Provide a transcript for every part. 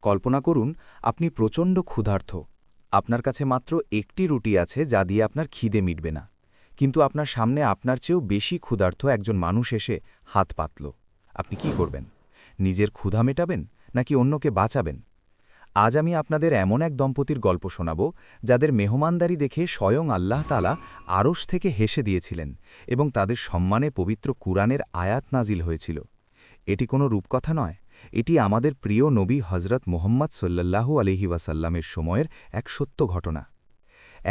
কল্পনা করুন আপনি প্রচণ্ড ক্ষুধার্ত। আপনার কাছে মাত্র একটি রুটি আছে যা দিয়ে আপনার খিদে মিটবে না। কিন্তু আপনার সামনে আপনার চেয়েও বেশি ক্ষুধার্ত একজন মানুষ এসে হাত পাতল। আপনি কি করবেন? নিজের ক্ষুধা মেটাবেন নাকি অন্যকে বাঁচাবেন? আজ আমি আপনাদের এমন এক দম্পতির গল্প শোনাব যাদের মেহমানদারি দেখে স্বয়ং আল্লাহ তাআলা আরশ থেকে হেসে দিয়েছিলেন এবং তাদের সম্মানে পবিত্র কুরআনের আয়াত নাজিল হয়েছিল। এটি কোনো রূপকথা নয়, এটি আমাদের প্রিয় নবী হজরত মুহাম্মদ সাল্লাল্লাহু আলাইহি ওয়াসাল্লামের সময়ের এক সত্য ঘটনা।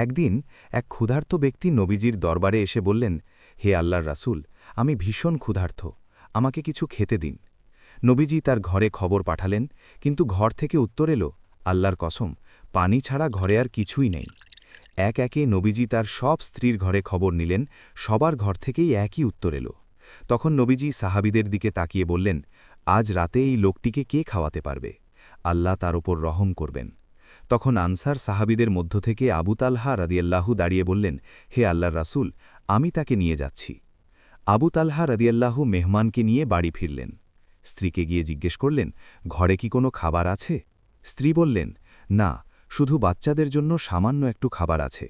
একদিন এক ক্ষুধার্ত ব্যক্তি নবীজির দরবারে এসে বললেন, হে আল্লাহর রাসূল, আমি ভীষণ ক্ষুধার্ত, আমাকে কিছু খেতে দিন। নবীজি তার ঘরে খবর পাঠালেন, কিন্তু ঘর থেকে উত্তর এলো, আল্লাহর কসম, পানি ছাড়া ঘরে আর কিছুই নেই। এক একে নবীজি তার সব স্ত্রীর ঘরে খবর নিলেন, সবার ঘর থেকেই একই উত্তর এলো। তখন নবীজি সাহাবীদের দিকে তাকিয়ে বললেন, আজ রাতে এই লোকটিকে কে খাওয়াতে পারবে? আল্লাহ তার ওপর রহম করবেন। তখন আনসার সাহাবীদের মধ্য থেকে আবু তালহা রাদিয়াল্লাহু দাঁড়িয়ে বললেন, হে আল্লাহর রাসূল, আমি তাকে নিয়ে যাচ্ছি। আবু তালহা রাদিয়াল্লাহু মেহমানকে নিয়ে বাড়ি ফিরলেন। স্ত্রীকে গিয়ে জিজ্ঞেস করলেন, ঘরে কি কোনো খাবার আছে? স্ত্রী বললেন, না, শুধু বাচ্চাদের জন্য সামান্য একটু খাবার আছে।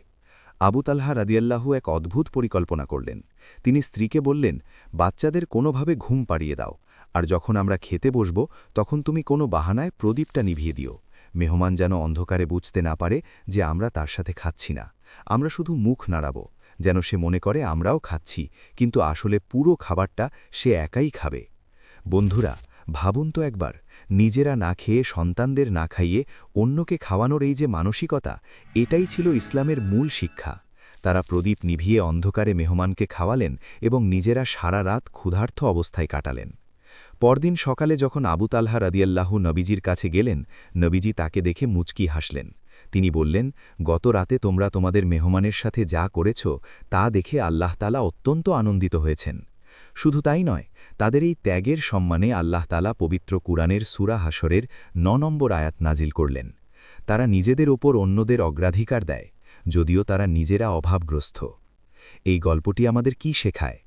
আবু তালহা রাদিয়াল্লাহু এক অদ্ভুত পরিকল্পনা করলেন। তিনি স্ত্রীকে বললেন, বাচ্চাদের কোনোভাবে ঘুম পাড়িয়ে দাও, আর যখন আমরা খেতে বসব তখন তুমি কোনো বাহানায় প্রদীপটা নিভিয়ে দিও। মেহমান যেন অন্ধকারে বুঝতে না পারে যে আমরা তার সাথে খাচ্ছি না, আমরা শুধু মুখ নাড়াব, যেন সে মনে করে আমরাও খাচ্ছি, কিন্তু আসলে পুরো খাবারটা সে একাই খাবে। বন্ধুরা, ভাবুন তো একবার, নিজেরা না খেয়ে সন্তানদের না খাইয়ে অন্যকে খাওয়ানোর এই যে মানসিকতা, এটাই ছিল ইসলামের মূল শিক্ষা। তারা প্রদীপ নিভিয়ে অন্ধকারে মেহমানকে খাওয়ালেন এবং নিজেরা সারা রাত ক্ষুধার্ত অবস্থায় কাটালেন। পরদিন সকালে যখন আবু তালহা রাদিয়াল্লাহু নবীজির কাছে গেলেন, নবীজি তাকে দেখে মুচকি হাসলেন। তিনি বললেন, গত রাতে তোমরা তোমাদের মেহমানের সাথে যা করেছ তা দেখে আল্লাহ তাআলা অত্যন্ত আনন্দিত হয়েছেন। শুধু তাই নয়, তাদের এই ত্যাগের সম্মানে আল্লাহ তাআলা পবিত্র কুরআনের সূরা হাশরের ৯ নম্বর আয়াত নাজিল করলেন। তারা নিজেদের ওপর অন্যদের অগ্রাধিকার দেয়, যদিও তারা নিজেরা অভাবগ্রস্ত। এই গল্পটি আমাদের কি শেখায়?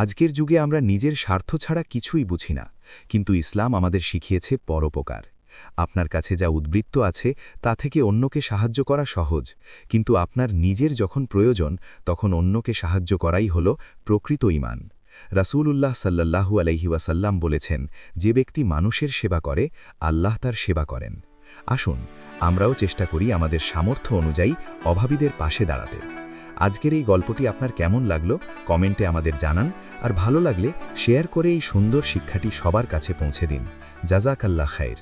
আজকের যুগে আমরা নিজের স্বার্থ ছাড়া কিছুই বুঝি না, কিন্তু ইসলাম আমাদের শিখিয়েছে পরোপকার। আপনার কাছে যা উদ্বৃত্ত আছে তা থেকে অন্যকে সাহায্য করা সহজ, কিন্তু আপনার নিজের যখন প্রয়োজন তখন অন্যকে সাহায্য করাই হল প্রকৃত ঈমান। রাসূলুল্লাহ সাল্লাল্লাহু আলাইহি ওয়াসাল্লাম বলেছেন, যে ব্যক্তি মানুষের সেবা করে আল্লাহ তার সেবা করেন। আসুন আমরাও চেষ্টা করি আমাদের সামর্থ্য অনুযায়ী অভাবীদের পাশে দাঁড়াতে। আজকের এই গল্পটি আপনার কেমন লাগলো কমেন্টে আমাদের জানান, আর ভালো লাগলে শেয়ার করে এই সুন্দর শিক্ষাটি সবার কাছে পৌঁছে দিন। জাযাকাল্লাহ খাইর।